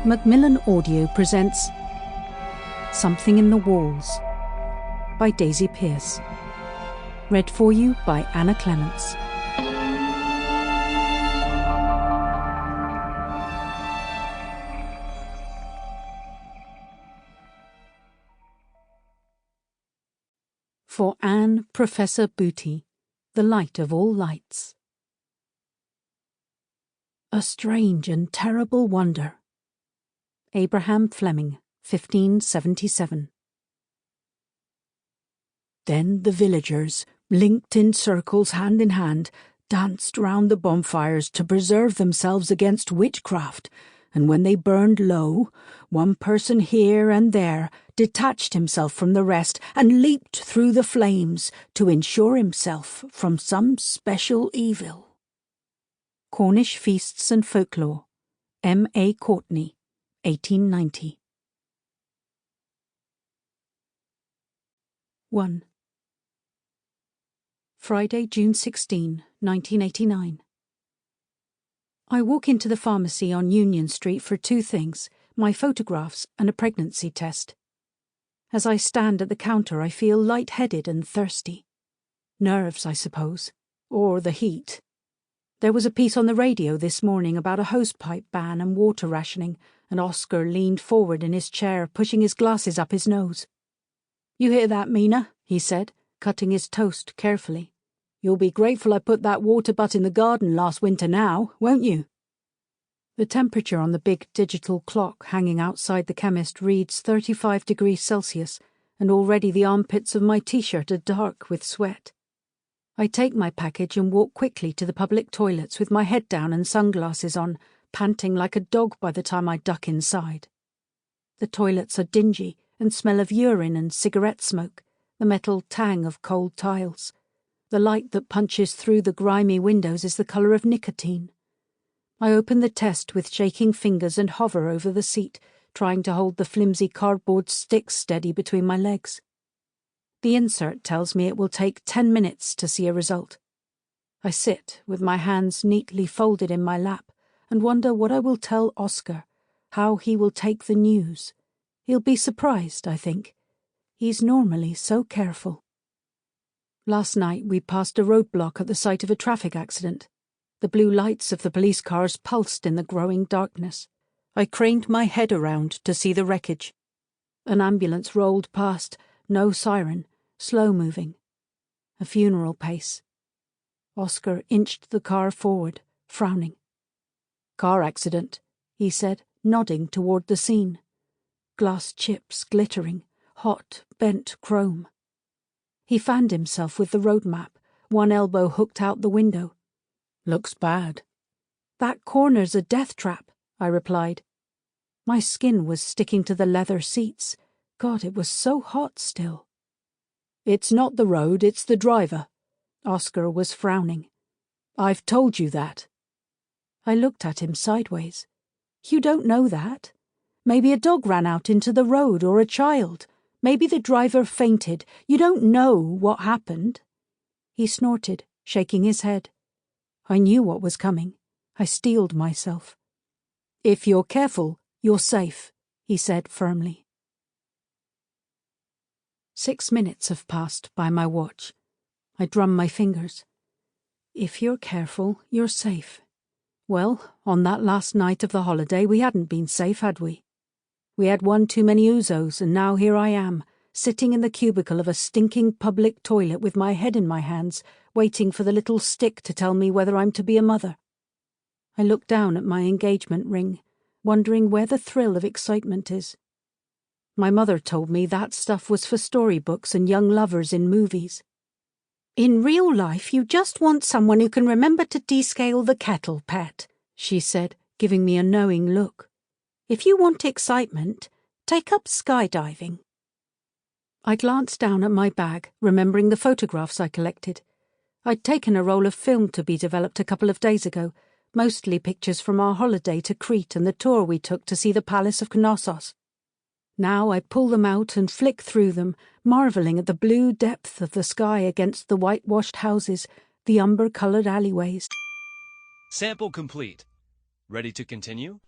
Macmillan Audio presents Something in the Walls by Daisy Pearce. Read for you by Anna Clements. For Anne Professor Booty, the light of all lights. A strange and terrible wonder. Abraham Fleming, 1577. Then the villagers, linked in circles hand in hand, danced round the bonfires to preserve themselves against witchcraft, and when they burned low, one person here and there detached himself from the rest and leaped through the flames to ensure himself from some special evil. Cornish Feasts and Folklore, M. A. Courtney, 1890. 1. Friday, June 16, 1989. I walk into the pharmacy on Union Street for two things, my photographs and a pregnancy test. As I stand at the counter, I feel light-headed and thirsty. Nerves, I suppose, or the heat. There was a piece on the radio this morning about a hosepipe ban and water rationing, and Oscar leaned forward in his chair, pushing his glasses up his nose. "You hear that, Mina?" he said, cutting his toast carefully. "You'll be grateful I put that water butt in the garden last winter now, won't you?" The temperature on the big digital clock hanging outside the chemist reads 35 degrees Celsius, and already the armpits of my t-shirt are dark with sweat. I take my package and walk quickly to the public toilets with my head down and sunglasses on, panting like a dog by the time I duck inside. The toilets are dingy and smell of urine and cigarette smoke, the metal tang of cold tiles. The light that punches through the grimy windows is the colour of nicotine. I open the test with shaking fingers and hover over the seat, trying to hold the flimsy cardboard sticks steady between my legs. The insert tells me it will take 10 minutes to see a result. I sit with my hands neatly folded in my lap and wonder what I will tell Oscar, how he will take the news. He'll be surprised, I think. He's normally so careful. Last night we passed a roadblock at the site of a traffic accident. The blue lights of the police cars pulsed in the growing darkness. I craned my head around to see the wreckage. An ambulance rolled past, no siren, slow-moving. A funeral pace. Oscar inched the car forward, frowning. "Car accident," he said, nodding toward the scene. Glass chips glittering, hot, bent chrome. He fanned himself with the road map, one elbow hooked out the window. "Looks bad." "That corner's a death trap," I replied. My skin was sticking to the leather seats. God, it was so hot still. "It's not the road, it's the driver." Oscar was frowning. "I've told you that." I looked at him sideways. "You don't know that. Maybe a dog ran out into the road or a child. Maybe the driver fainted. You don't know what happened." He snorted, shaking his head. I knew what was coming. I steeled myself. "If you're careful, you're safe," he said firmly. 6 minutes have passed by my watch. I drum my fingers. If you're careful, you're safe. Well, on that last night of the holiday we hadn't been safe, had we? We had one too many ouzos, and now here I am, sitting in the cubicle of a stinking public toilet with my head in my hands, waiting for the little stick to tell me whether I'm to be a mother. I look down at my engagement ring, wondering where the thrill of excitement is. My mother told me that stuff was for storybooks and young lovers in movies. "In real life, you just want someone who can remember to descale the kettle, pet," she said, giving me a knowing look. "If you want excitement, take up skydiving." I glanced down at my bag, remembering the photographs I collected. I'd taken a roll of film to be developed a couple of days ago, mostly pictures from our holiday to Crete and the tour we took to see the Palace of Knossos. Now I pull them out and flick through them, marvelling at the blue depth of the sky against the whitewashed houses, the umber-coloured alleyways. Sample complete. Ready to continue?